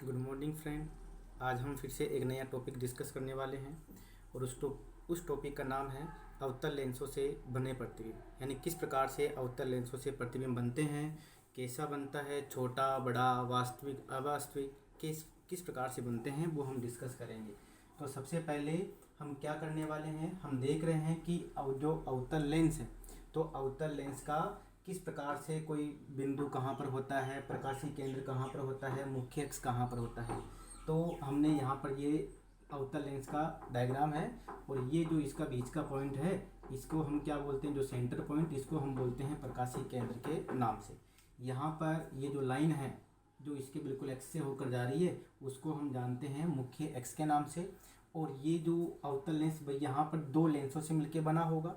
Good morning friend. आज हम फिर से एक नया टॉपिक डिस्कस करने वाले हैं और उस टॉपिक का नाम है अवतल लेंसों से बने प्रतिबिंब। यानी किस प्रकार से अवतल लेंसों से प्रतिबिंब बनते हैं, कैसा बनता है, छोटा बड़ा वास्तविक अवास्तविक, किस प्रकार से बनते हैं वो हम डिस्कस करेंगे। तो सबसे पहले हम क्या करने वाले हैं, हम देख रहे हैं कि जो अवतल लेंस है तो अवतल लेंस का किस प्रकार से कोई बिंदु कहाँ पर होता है, प्रकाशीय केंद्र कहाँ पर होता है, मुख्य अक्ष कहाँ पर होता है। तो हमने यहाँ पर ये अवतल लेंस का डायग्राम है और ये जो इसका बीच का पॉइंट है इसको हम क्या बोलते हैं, जो सेंटर पॉइंट, इसको हम बोलते हैं प्रकाशीय केंद्र के नाम से। यहाँ पर ये जो लाइन है जो इसके बिल्कुल एक्स से होकर जा रही है उसको हम जानते हैं मुख्य एक्स के नाम से। और ये जो अवतल लेंस यहाँ पर दो लेंसों से मिलकर बना होगा।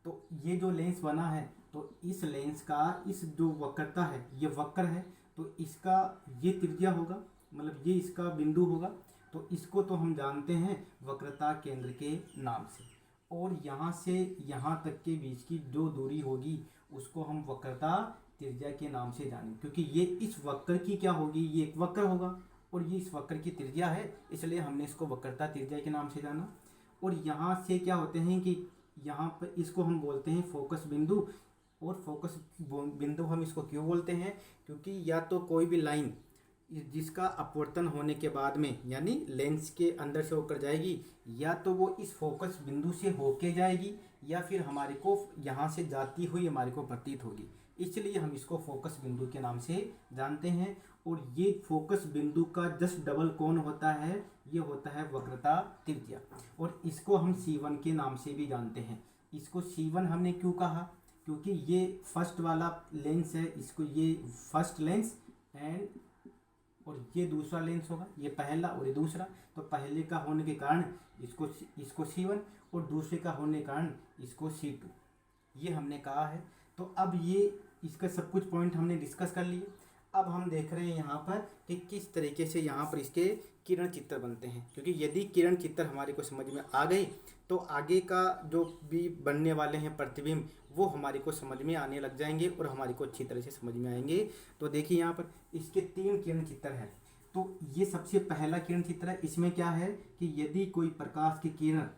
तो ये जो लेंस बना है तो इस लेंस का इस जो वक्रता है ये वक्र है, तो इसका ये त्रिज्या होगा, मतलब ये इसका बिंदु होगा। तो इसको तो हम जानते हैं वक्रता केंद्र के नाम से। और यहाँ से यहाँ तक के बीच की जो दूरी होगी उसको हम वक्रता त्रिज्या के नाम से जानेंगे, क्योंकि ये इस वक्र की क्या होगी, ये एक वक्र होगा और ये इस वक्र की त्रिज्या है, इसलिए हमने इसको वक्रता त्रिज्या के नाम से जाना। और यहाँ से क्या होते हैं कि यहाँ पर इसको हम बोलते हैं फोकस बिंदु। और फोकस बिंदु हम इसको क्यों बोलते हैं, क्योंकि या तो कोई भी लाइन जिसका अपवर्तन होने के बाद में यानी लेंस के अंदर से होकर जाएगी, या तो वो इस फोकस बिंदु से होके जाएगी या फिर हमारे को यहाँ से जाती हुई हमारे को प्रतीत होगी, इसलिए हम इसको फोकस बिंदु के नाम से जानते हैं। और ये फोकस बिंदु का जस्ट डबल कौन होता है, ये होता है वक्रता त्रिज्या। और इसको हम C1 के नाम से भी जानते हैं। इसको C1 हमने क्यों कहा, क्योंकि ये फर्स्ट वाला लेंस है, इसको ये फर्स्ट लेंस एंड और ये दूसरा लेंस होगा, ये पहला और ये दूसरा। तो पहले का होने के कारण इसको C1 और दूसरे का होने के कारण इसको C2, ये हमने कहा है। तो अब ये इसका सब कुछ पॉइंट हमने डिस्कस कर लिए। अब हम देख रहे हैं यहाँ पर कि किस तरीके से यहाँ पर इसके किरण चित्र बनते हैं, क्योंकि यदि किरण चित्र हमारे को समझ में आ गए तो आगे का जो भी बनने वाले हैं प्रतिबिंब वो हमारे को समझ में आने लग जाएंगे और हमारे को अच्छी तरह से समझ में आएंगे। तो देखिए यहाँ पर इसके 3 किरण चित्र हैं। तो ये सबसे पहला किरण चित्र है। इसमें क्या है कि यदि कोई प्रकाश की किरण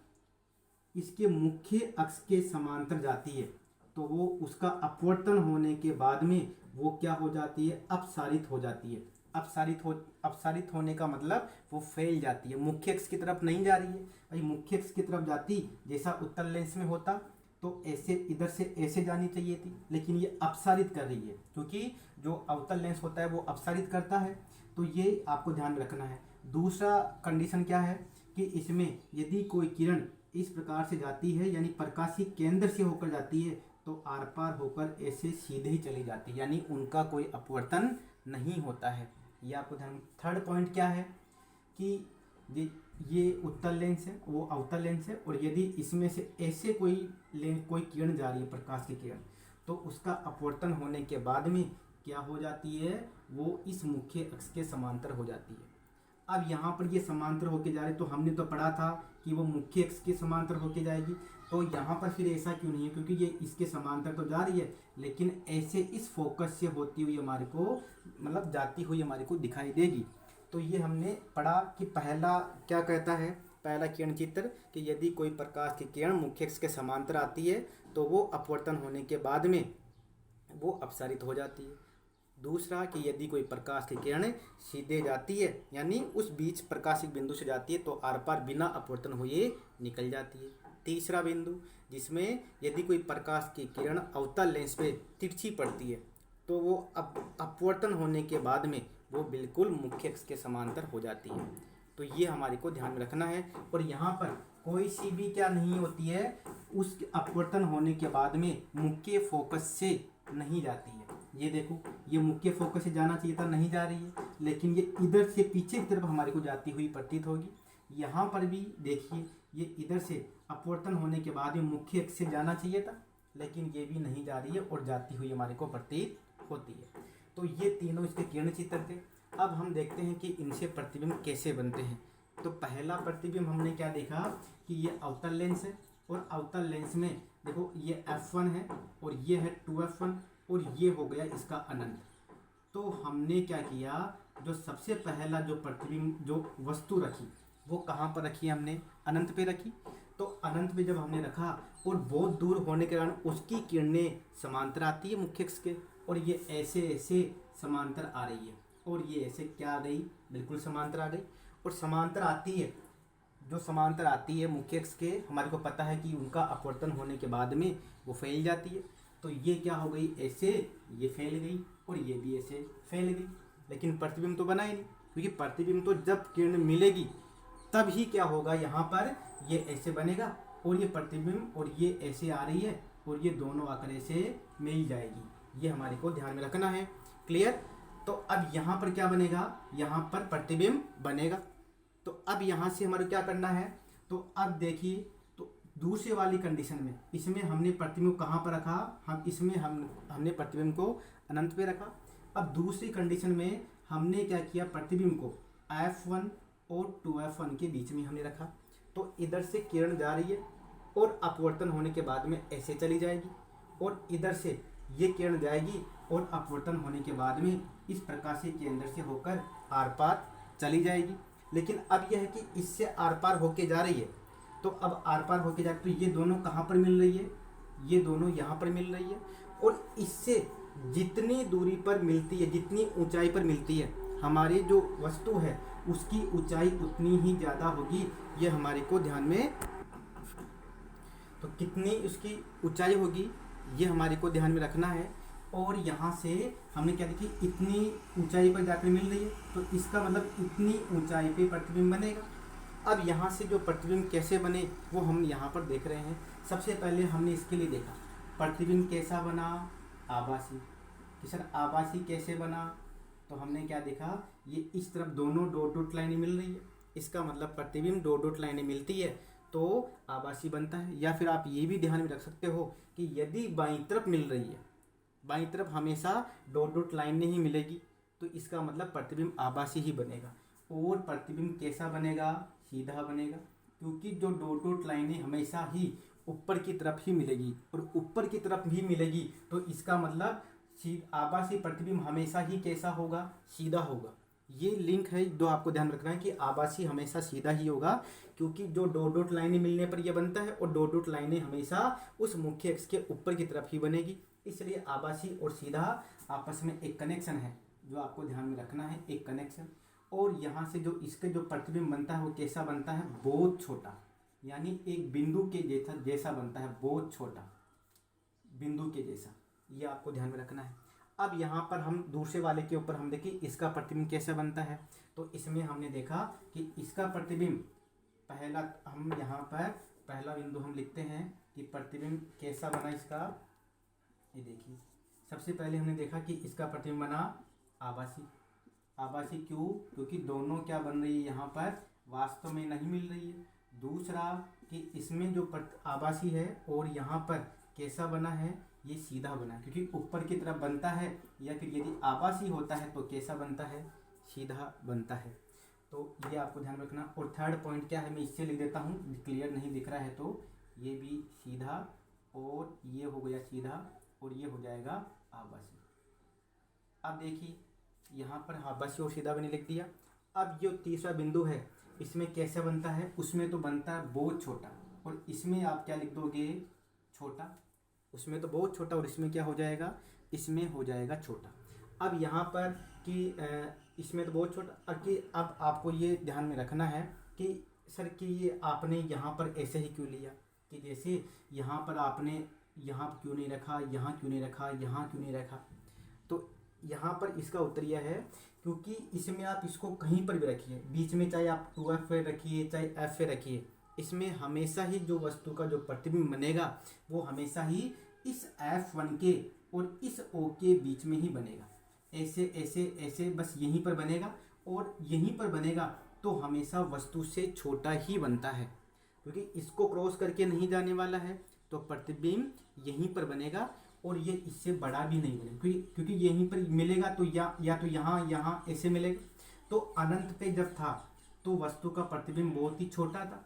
इसके मुख्य अक्ष के समांतर जाती है तो वो उसका अपवर्तन होने के बाद में वो क्या हो जाती है, अपसारित हो जाती है। अपसारित होने का मतलब वो फैल जाती है, मुख्य अक्ष की तरफ नहीं जा रही है। भाई मुख्य अक्ष की तरफ जाती जैसा उत्तल लेंस में होता तो ऐसे इधर से ऐसे जानी चाहिए थी, लेकिन ये अपसारित कर रही है, क्योंकि जो अवतल लेंस होता है वो अपसारित करता है। तो ये आपको ध्यान में रखना है। दूसरा कंडीशन क्या है कि इसमें यदि कोई किरण इस प्रकार से जाती है यानी प्रकाशीय केंद्र से होकर जाती है तो आर पार होकर ऐसे सीधे ही चली जाती है, यानी उनका कोई अपवर्तन नहीं होता है। ये आपको ध्यान। थर्ड पॉइंट क्या है कि ये उत्तल लेंस है, वो अवतल लेंस है, और यदि इसमें से ऐसे कोई किरण जा रही है, प्रकाश की किरण, तो उसका अपवर्तन होने के बाद में क्या हो जाती है, वो इस मुख्य अक्ष के समांतर हो जाती है। अब यहाँ पर ये समांतर होके जा रही, तो हमने तो पढ़ा था कि वो मुख्य अक्ष के समांतर होके जाएगी। तो यहाँ पर फिर ऐसा क्यों नहीं है, क्योंकि ये इसके समांतर तो जा रही है लेकिन ऐसे इस फोकस से होती हुई हमारे को मतलब जाती हुई हमारे को दिखाई देगी। तो ये हमने पढ़ा कि पहला क्या कहता है, पहला किरण चित्र कि यदि कोई प्रकाश की किरण मुख्य अक्ष के समांतर आती है तो वो अपवर्तन होने के बाद में वो अपसारित हो जाती है। दूसरा कि यदि कोई प्रकाश की किरण सीधे जाती है यानी उस बीच प्रकाशिक बिंदु से जाती है तो आर पार बिना अपवर्तन हुए निकल जाती है। तीसरा बिंदु जिसमें यदि कोई प्रकाश की किरण अवतल लेंस पे तिरछी पड़ती है तो वो अपवर्तन होने के बाद में वो बिल्कुल मुख्य अक्ष के समांतर हो जाती है। तो ये हमारे को ध्यान में रखना है। और यहाँ पर कोई सी भी क्या नहीं होती है, उस अपवर्तन होने के बाद में मुख्य फोकस से नहीं जाती है। ये देखो, ये मुख्य फोकस से जाना चाहिए था, नहीं जा रही है, लेकिन ये इधर से पीछे की तरफ हमारे को जाती हुई प्रतीत होगी। यहाँ पर भी देखिए, ये इधर से अपवर्तन होने के बाद में मुख्य अक्ष से जाना चाहिए था, लेकिन ये भी नहीं जा रही है और जाती हुई हमारे को प्रतीत होती है। तो ये तीनों इसके किरण चित्र थे। अब हम देखते हैं कि इनसे प्रतिबिंब कैसे बनते हैं। तो पहला प्रतिबिंब हमने क्या देखा कि ये अवतल लेंस है और अवतल लेंस में देखो ये f1 है और ये है 2f1 और ये हो गया इसका अनंत। तो हमने क्या किया, जो सबसे पहला जो प्रतिबिंब जो वस्तु रखी वो कहाँ पर रखी हमने, अनंत पे रखी। तो अनंत पे जब हमने रखा और बहुत दूर होने के कारण उसकी किरणें समांतर आती है मुख्य अक्ष के, और ये ऐसे ऐसे समांतर आ रही है, और ये ऐसे क्या आ गई, बिल्कुल समांतर आ गई। और समांतर आती है, जो समांतर आती है मुख्य अक्ष के, हमारे को पता है कि उनका अपवर्तन होने के बाद में वो फैल जाती है। तो ये क्या हो गई, ऐसे ये फैल गई और ये भी ऐसे फैल गई, लेकिन प्रतिबिंब तो बना ही नहीं, क्योंकि प्रतिबिंब तो जब किरण मिलेगी तब ही क्या होगा, यहाँ पर ये ऐसे बनेगा और ये प्रतिबिंब और ये ऐसे आ रही है और ये दोनों आकर ऐसे मिल जाएगी। ये हमारे को ध्यान में रखना है। क्लियर। तो अब यहाँ पर क्या बनेगा, यहाँ पर प्रतिबिंब बनेगा। तो अब यहाँ से हमारे क्या करना है, तो अब देखिए, तो दूसरे वाली कंडीशन में इसमें हमने प्रतिबिंब कहाँ पर रखा, हम इसमें हमने प्रतिबिंब को अनंत पे रखा। अब दूसरी कंडीशन में हमने क्या किया, प्रतिबिंब को F1 और 2F1 के बीच में हमने रखा। तो इधर से किरण जा रही है और अपवर्तन होने के बाद में ऐसे चली जाएगी, और इधर से ये किरण जाएगी और अपवर्तन होने के बाद में इस प्रकाश के अंदर से होकर आर पार चली जाएगी। लेकिन अब यह है कि इससे आर पार होके जा रही है, तो अब आर पार होके जा, तो ये दोनों कहाँ पर मिल रही है, ये दोनों यहाँ पर मिल रही है। और इससे जितनी दूरी पर मिलती है, जितनी ऊंचाई पर मिलती है, हमारी जो वस्तु है उसकी ऊंचाई उतनी ही ज़्यादा होगी। ये हमारे को ध्यान में, तो कितनी उसकी ऊंचाई होगी ये हमारे को ध्यान में रखना है। और यहाँ से हमने क्या देखी, इतनी ऊंचाई पर जाकर मिल रही है, तो इसका मतलब इतनी ऊंचाई पे प्रतिबिंब बनेगा। अब यहाँ से जो प्रतिबिंब कैसे बने वो हम यहाँ पर देख रहे हैं। सबसे पहले हमने इसके लिए देखा प्रतिबिंब कैसा बना, आभासी। कि सर आभासी कैसे बना, तो हमने क्या देखा, ये इस तरफ दोनों डॉट डॉट लाइनें मिल रही है, इसका मतलब प्रतिबिंब डॉट डॉट लाइनें मिलती है तो आभासी बनता है। या फिर आप ये भी ध्यान में रख सकते हो कि यदि बाईं तरफ मिल रही है, बाईं तरफ हमेशा डॉट डॉट लाइनें ही मिलेगी, तो इसका मतलब प्रतिबिंब आभासी ही बनेगा। और प्रतिबिंब कैसा बनेगा, सीधा बनेगा, क्योंकि जो डॉट डॉट लाइनें हमेशा ही ऊपर की तरफ ही मिलेगी, और ऊपर की तरफ भी मिलेगी, तो इसका मतलब आभासी प्रतिबिंब हमेशा ही कैसा होगा, सीधा होगा। ये लिंक है जो आपको ध्यान रखना है कि आभासी हमेशा सीधा ही होगा, क्योंकि जो डॉट डॉट लाइनें मिलने पर यह बनता है, और डॉट डॉट लाइनें हमेशा उस मुख्य अक्ष के ऊपर की तरफ ही बनेगी। इसलिए आभासी और सीधा आपस में एक कनेक्शन है जो आपको ध्यान में रखना है, एक कनेक्शन। और यहाँ से जो इसके जो प्रतिबिंब बनता है वो कैसा बनता है, बहुत छोटा, यानी एक बिंदु के जैसा बनता है, बहुत छोटा बिंदु के जैसा। ये आपको ध्यान में रखना है। अब यहाँ पर हम दूसरे वाले के ऊपर हम देखिए इसका प्रतिबिंब कैसे बनता है। तो इसमें हमने देखा कि इसका प्रतिबिंब पहला, हम यहाँ पर पहला बिंदु हम लिखते हैं कि प्रतिबिंब कैसा बना इसका। ये देखिए, सबसे पहले हमने देखा कि इसका प्रतिबिंब बना आभासी। आभासी क्यों, क्योंकि दोनों क्या बन रही है, यहाँ पर वास्तव में नहीं मिल रही है। दूसरा कि इसमें जो आभासी है और यहाँ पर कैसा बना है, ये सीधा बना है, क्योंकि ऊपर की तरफ बनता है। या फिर यदि आभासी होता है तो कैसा बनता है, सीधा बनता है। तो ये आपको ध्यान रखना। और थर्ड पॉइंट क्या है, मैं इससे लिख देता हूँ, क्लियर नहीं दिख रहा है तो ये भी सीधा, और ये हो गया सीधा, और ये हो जाएगा आभासी। अब देखिए यहाँ पर आभासी और सीधा मैंने लिख दिया। अब जो तीसरा बिंदु है इसमें कैसे बनता है, उसमें तो बनता है बहुत छोटा, और इसमें आप क्या लिख दोगे, छोटा। उसमें तो बहुत छोटा, और इसमें क्या हो जाएगा, इसमें हो जाएगा छोटा। अब यहाँ पर कि इसमें तो बहुत छोटा, और कि अब आपको ये ध्यान में रखना है कि सर कि ये आपने यहाँ पर ऐसे ही क्यों लिया, कि जैसे यहाँ पर आपने यहाँ क्यों नहीं रखा, यहाँ क्यों नहीं रखा, यहाँ क्यों नहीं रखा। तो यहाँ पर इसका उत्तर यह है क्योंकि इसमें आप इसको कहीं पर भी रखिए, बीच में चाहे आप 2F पे रखिए चाहे F पे रखिए, इसमें हमेशा ही जो वस्तु का जो प्रतिबिंब बनेगा वो हमेशा ही इस F1 के और इस O के बीच में ही बनेगा। ऐसे ऐसे ऐसे बस यहीं पर बनेगा, और यहीं पर बनेगा तो हमेशा वस्तु से छोटा ही बनता है, क्योंकि इसको क्रॉस करके नहीं जाने वाला है, तो प्रतिबिंब यहीं पर बनेगा, और ये इससे बड़ा भी नहीं बनेगा, क्योंकि यहीं पर मिलेगा तो या तो यहाँ ऐसे मिलेगा। तो अनंत पे जब था तो वस्तु का प्रतिबिंब बहुत ही छोटा था,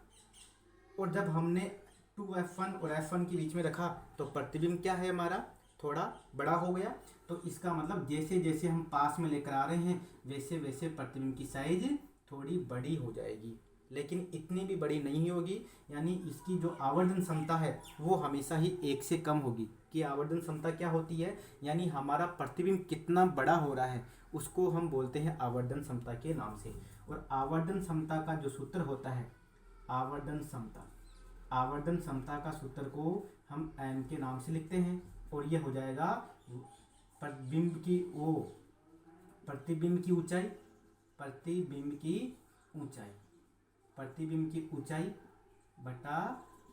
और जब हमने 2F1 और F1 के बीच में रखा तो प्रतिबिंब क्या है हमारा, थोड़ा बड़ा हो गया। तो इसका मतलब जैसे जैसे हम पास में लेकर आ रहे हैं वैसे वैसे प्रतिबिंब की साइज थोड़ी बड़ी हो जाएगी, लेकिन इतनी भी बड़ी नहीं होगी। यानी इसकी जो आवर्धन क्षमता है वो हमेशा ही 1 से कम होगी। कि आवर्धन क्षमता क्या होती है, यानी हमारा प्रतिबिंब कितना बड़ा हो रहा है उसको हम बोलते हैं आवर्धन क्षमता के नाम से। और आवर्धन क्षमता का जो सूत्र होता है, आवर्धन क्षमता का सूत्र को हम एम के नाम से लिखते हैं। और ये हो जाएगा प्रतिबिंब की ऊंचाई बटा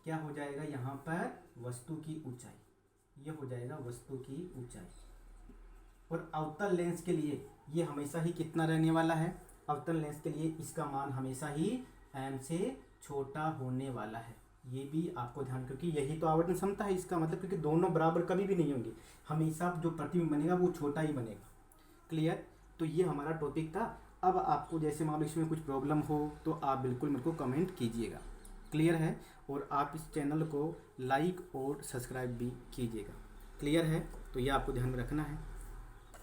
क्या हो जाएगा यहाँ पर, वस्तु की ऊंचाई। ये हो जाएगा वस्तु की ऊंचाई। और अवतल लेंस के लिए ये हमेशा ही कितना रहने वाला है, अवतल लेंस के लिए इसका मान हमेशा ही एम से छोटा होने वाला है। ये भी आपको ध्यान, क्योंकि यही तो आवर्धन क्षमता है इसका मतलब, क्योंकि दोनों बराबर कभी भी नहीं होंगे, हमेशा जो प्रतिबिंब बनेगा वो छोटा ही बनेगा। क्लियर। तो ये हमारा टॉपिक था। अब आपको जैसे मान लो इसमें कुछ प्रॉब्लम हो तो आप बिल्कुल मेरे को कमेंट कीजिएगा। क्लियर है। और आप इस चैनल को लाइक और सब्सक्राइब भी कीजिएगा। क्लियर है। तो ये आपको ध्यान में रखना है।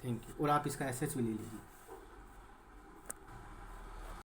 Thank you. और आप इसका एसएच भी ले लीजिए।